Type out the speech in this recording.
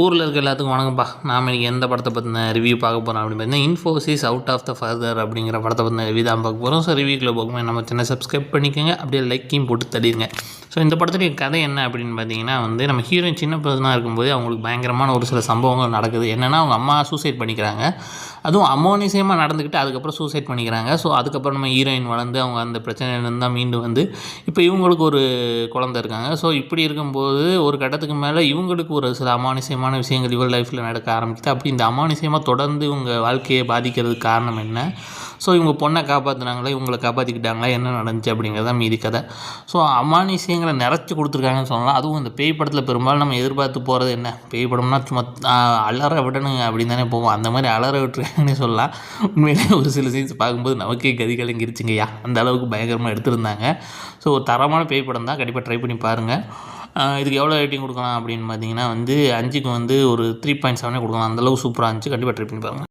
ஊரில் இருக்க எல்லாத்துக்கும் வணக்கம்ப்பா. நாம் இன்றைக்கி எந்த படத்தை பற்றின ரிவ்யூ பார்க்க போகிறோம் அப்படின்னு பார்த்தீங்கன்னா, Infosys out of the further அப்படிங்கிற படத்தை பற்றின ரிவ்யூ தான் பார்க்க போகிறோம். ஸோ ரிவ்யூக்குள்ளே போகும்போது நம்ம சேனல் சப்ஸ்கிரைப் பண்ணிக்கோங்க, அப்படியே லைக்கையும் போட்டு தள்ளிடுங்க. ஸோ இந்த படத்துடைய கதை என்ன அப்படின்னு பார்த்தீங்கன்னா நம்ம ஹீரோயின் சின்ன பர்சனாக இருக்கும்போது அவங்களுக்கு பயங்கரமான ஒரு சில சம்பவங்கள் நடக்குது. என்னென்னா அவங்க அம்மா சூசைட் பண்ணிக்கிறாங்க. அதுவும் அமோனிசியமாக நடந்துக்கிட்டு அதுக்கப்புறம் சூசைட் பண்ணிக்கிறாங்க. ஸோ அதுக்கப்புறம் நம்ம ஹீரோயின் வளர்ந்து அவங்க அந்த பிரச்சனையிலேருந்து தான் மீண்டு வந்து இப்போ இவங்களுக்கு ஒரு குழந்தை இருக்காங்க. ஸோ இப்படி இருக்கும்போது ஒரு கட்டத்துக்கு மேலே இவங்களுக்கு ஒரு சில அமானுஷ்யமான விஷயங்கள் இவள் லைஃப்பில் நடக்க ஆரம்பிக்குது. அப்படி இந்த அமானுஷ்யமாக தொடர்ந்து இவங்க வாழ்க்கையை பாதிக்கிறதுக்கு காரணம் என்ன, ஸோ இவங்க பொண்ணை காப்பாற்றினாங்களா, இவங்களை காப்பாற்றிக்கிட்டாங்களா, என்ன நடந்துச்சு அப்படிங்கிறத மீதி கதை. ஸோ அமானுஷ்யங்களை நிறச்சி கொடுத்துருக்காங்கன்னு சொல்லலாம். அதுவும் இந்த பேய் படத்தில் பெரும்பாலும் நம்ம எதிர்பார்த்து போகிறது என்ன, பேய் படம்னா சும்மா அலற விடணுங்க அப்படின்னு தானே போவோம். அந்த மாதிரி அலற விட்டுருக்காங்கன்னே சொல்லலாம். உண்மையிலே ஒரு சில சீன்ஸ் பார்க்கும்போது நமக்கே கதி கலங்கிருச்சுங்கய்யா, அந்த அளவுக்கு பயங்கரமாக எடுத்திருந்தாங்க. ஸோ ஒரு தரமான பேய் படம் தான், கண்டிப்பாக ட்ரை பண்ணி பாருங்கள். இதுக்கு எவ்வளோ ரேட்டிங் கொடுக்கலாம் அப்படின்னு பார்த்தீங்கன்னா 5க்கு ஒரு 3.7 கொடுக்கலாம். அந்தளவுக்கு சூப்பராக இருந்துச்சு. கண்டிப்பாக ட்ரை பண்ணி பாருங்கள்.